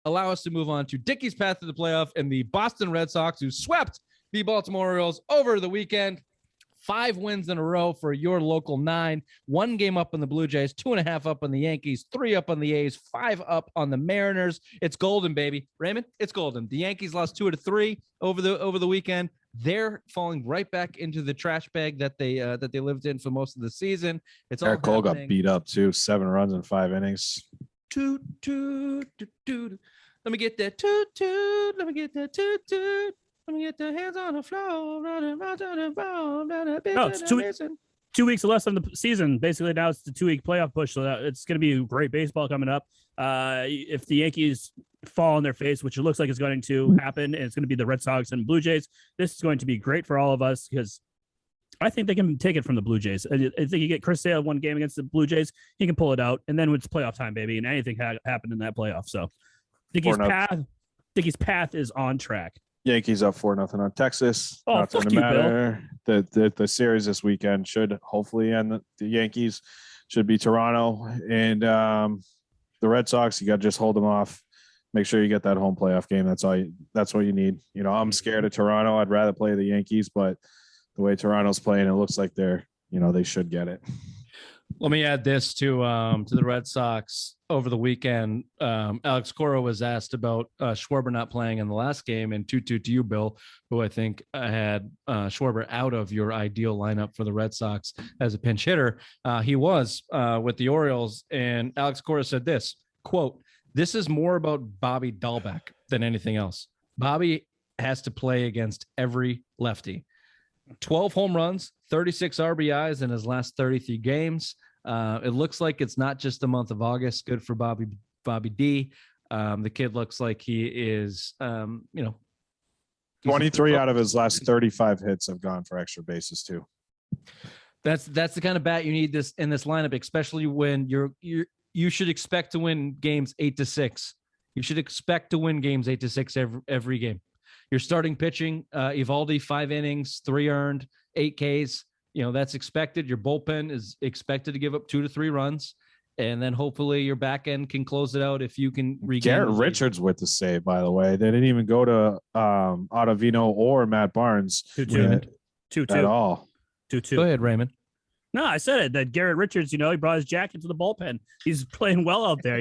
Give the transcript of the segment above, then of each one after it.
allow us to move on to Dicky's path to the playoff and the Boston Red Sox, who swept the Baltimore Orioles over the weekend. 5 wins in a row for your local 9. 1 game up on the Blue Jays, 2.5 up on the Yankees, 3 up on the A's, 5 up on the Mariners. It's golden, baby. Raymond, it's golden. The Yankees lost 2 out of 3 over the weekend. They're falling right back into the trash bag that they lived in for most of the season. It's all Eric Cole got happening. beat up too. 7 runs in 5 innings. Toot, toot, toot, toot. Let me get that toot, toot. Let me get that toot, toot. Let me get the hands on the floor, running around the ball. No, it's 2 weeks less than the season. Basically, now it's the 2-week playoff push, so it's going to be great baseball coming up. If the Yankees fall on their face, which it looks like is going to happen, and it's going to be the Red Sox and Blue Jays, this is going to be great for all of us because I think they can take it from the Blue Jays. I think you get Chris Sale 1 game against the Blue Jays, he can pull it out, and then it's playoff time, baby, and anything happened in that playoff. So Dicky's path is on track. Yankees up 4-0 on Texas. Oh, Not fuck gonna you, matter. The series this weekend should hopefully end. The Yankees should be Toronto, and the Red Sox. You got to just hold them off. Make sure you get that home playoff game. That's all. That's what you need. You know, I'm scared of Toronto. I'd rather play the Yankees, but the way Toronto's playing, it looks like they should get it. Let me add this to the Red Sox over the weekend. Alex Cora was asked about Schwarber not playing in the last game, and 2-2 to you, Bill, who I think had Schwarber out of your ideal lineup for the Red Sox as a pinch hitter. He was with the Orioles, and Alex Cora said this, quote, "This is more about Bobby Dahlbeck than anything else. Bobby has to play against every lefty. 12 home runs, 36 RBIs in his last 33 games. It looks like it's not just the month of August. Good for Bobby D. The kid looks like he is, 23 out of his last 35 hits have gone for extra bases too. That's the kind of bat you need in this lineup, especially when you should expect to win games 8-6. You should expect to win games 8-6 every game. You're starting pitching, Evaldi, 5 innings, 3 earned, 8 Ks. That's expected. Your bullpen is expected to give up 2 to 3 runs. And then hopefully your back end can close it out if you can regain. Garrett Richards with the save, by the way. They didn't even go to Ottavino or Matt Barnes 2-2 at all. 2-2. Go ahead, Raymond. No, I said it. That Garrett Richards, he brought his jacket to the bullpen. He's playing well out there.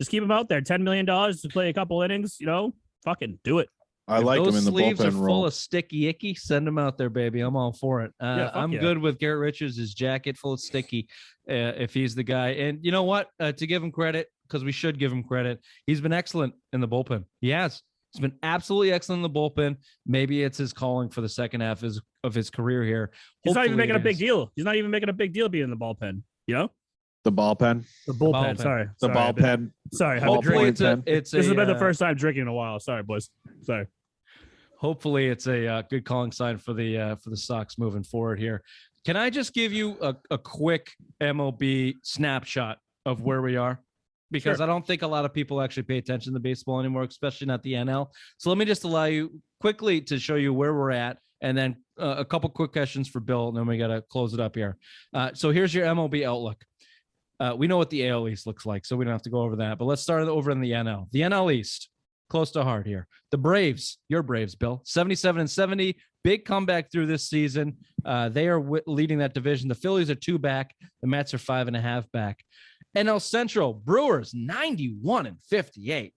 Just keep him out there. $10 million to play a couple innings. Fucking do it. I like him in the bullpen are role. Full of sticky icky. Send him out there, baby. I'm all for it. I'm good with Garrett Richards. His jacket full of sticky. If he's the guy, and you know what? To give him credit, because we should give him credit, he's been excellent in the bullpen. He has. He's been absolutely excellent in the bullpen. Maybe it's his calling for the second half of his career here. He's not even making a big deal. He's not even making a big deal being in the bullpen. The ballpen. The bullpen. Sorry. The ballpen. Sorry. This has been the first time drinking in a while. Sorry, boys. Sorry. Hopefully it's a good calling sign for the Sox moving forward here. Can I just give you a quick MLB snapshot of where we are? Because sure. I don't think a lot of people actually pay attention to baseball anymore, especially not the NL. So let me just allow you quickly to show you where we're at, and then a couple quick questions for Bill, and then we got to close it up here. So here's your MLB outlook. We know what the AL East looks like, so we don't have to go over that. But let's start over in the NL. The NL East, close to heart here. The Braves, your Braves, Bill, 77-70, big comeback through this season. They are leading that division. The Phillies are 2 back. The Mets are 5.5 back. NL Central, Brewers, 91-58.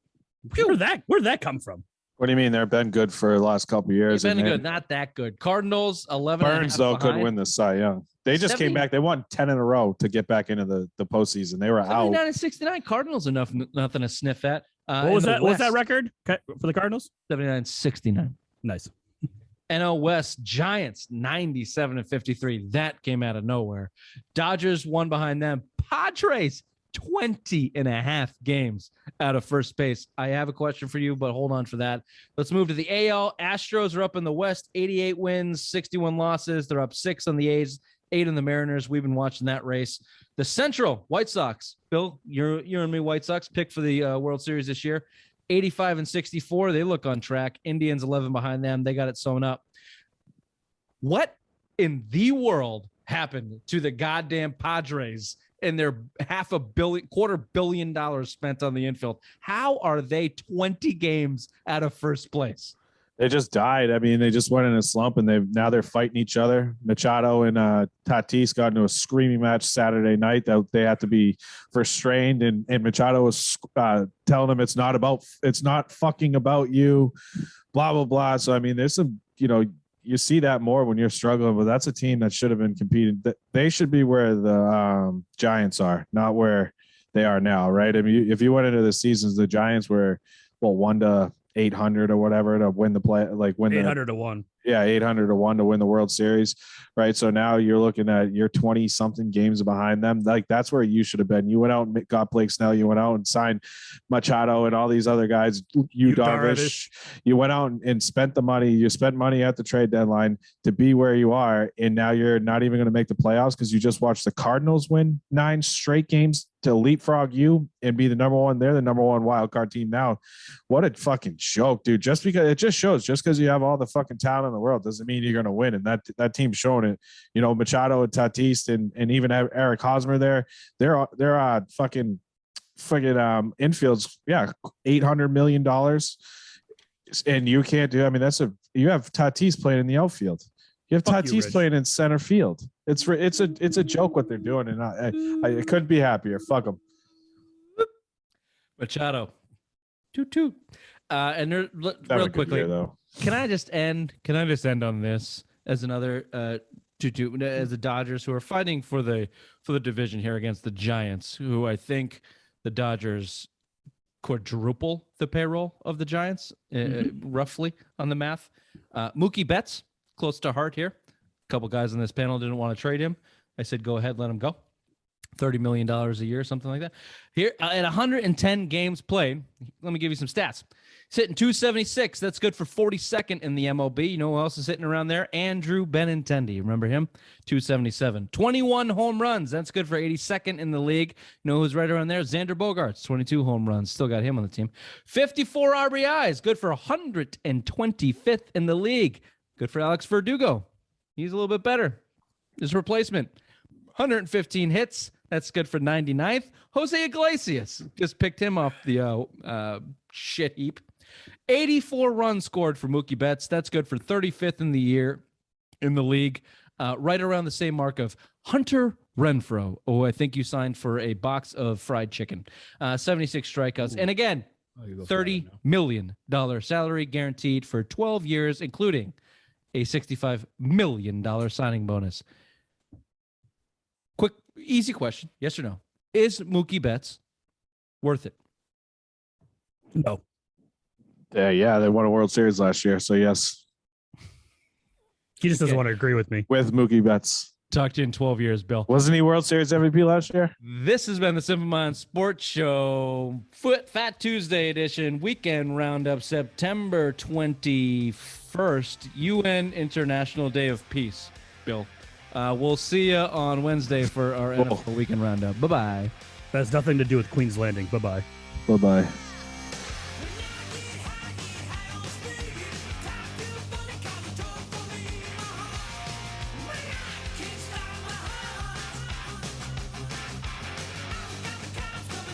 Where'd that come from? What do you mean? They've been good for the last couple of years. They've been good, not that good. Cardinals, 11. Burns, though, couldn't win the Cy Young. They just came back. They won 10 in a row to get back into the postseason. They were out. 79-69. Cardinals enough, nothing to sniff at. What was that? What was that record for the Cardinals? 79-69. Nice. NL West, Giants, 97-53. That came out of nowhere. Dodgers, 1 behind them. Padres, 20.5 games out of first base. I have a question for you, but hold on for that. Let's move to the AL. Astros are up in the West, 88 wins, 61 losses. They're up 6 on the A's, 8 on the Mariners. We've been watching that race. The Central, White Sox. Bill, you and me, White Sox, pick for the World Series this year. 85-64. They look on track. Indians 11 behind them. They got it sewn up. What in the world happened to the goddamn Padres and they're $500 million spent on the infield. How are they 20 games out of first place? They just died. I mean, they just went in a slump, and they're fighting each other. Machado and Tatis got into a screaming match Saturday night that they had to be restrained, and Machado was telling them it's not fucking about you, blah blah blah. So I mean, there's some, you see that more when you're struggling, but that's a team that should have been competing. They should be where the Giants are, not where they are now, right? I mean, if you went into the seasons, the Giants were 1-800 or whatever to win the play, like win 800 to 1. Yeah, 800 to 1 to win the World Series, right? So now you're looking at your 20 something games behind them. Like that's where you should have been. You went out and got Blake Snell. You went out and signed Machado and all these other guys. Darvish. You went out and spent the money. You spent money at the trade deadline to be where you are, and now you're not even going to make the playoffs because you just watched the Cardinals win 9 straight games to leapfrog you and be the number one. They're the number one wild card team now. What a fucking joke, dude! Just because it just shows, just because you have all the fucking talent in the world doesn't mean you're going to win. And that team's showing it. Machado and Tatis and even Eric Hosmer there, they're fucking infield's $800 million, and you can't do. I mean, you have Tatis playing in the outfield. You have Tatis playing in center field. It's a joke what they're doing, and I couldn't be happier. Fuck them. Machado, toot. And real quickly, though. Can I just end on this as another as the Dodgers, who are fighting for the division here against the Giants, who I think the Dodgers quadruple the payroll of the Giants, roughly on the math. Mookie Betts, close to heart here. A couple guys on this panel didn't want to trade him. I said, go ahead, let him go. $30 million a year, something like that. Here at 110 games played, let me give you some stats. He's hitting 276. That's good for 42nd in the MLB. You know who else is hitting around there? Andrew Benintendi. Remember him? 277. 21 home runs. That's good for 82nd in the league. You know who's right around there? Xander Bogaerts. 22 home runs. Still got him on the team. 54 RBIs. Good for 125th in the league. Good for Alex Verdugo. He's a little bit better. His replacement. 115 hits. That's good for 99th. Jose Iglesias. Just picked him off the shit heap. 84 runs scored for Mookie Betts. That's good for 35th in the year in the league. Right around the same mark of Hunter Renfroe. Oh, I think you signed for a box of fried chicken. 76 strikeouts. Ooh. And again, $30 million salary guaranteed for 12 years, including a $65 million signing bonus. Quick, easy question. Yes or no? Is Mookie Betts worth it? No. Yeah, they won a World Series last year, so yes. He just doesn't want to agree with me. With Mookie Betts. Talk to you in 12 years, Bill. Wasn't he World Series MVP last year? This has been the Simple Mind Sports Show, Fat Tuesday edition, weekend roundup, September 21st, UN International Day of Peace, Bill. We'll see you on Wednesday for our NFL weekend roundup. Bye-bye. That has nothing to do with Queen's Landing. Bye-bye. Bye-bye.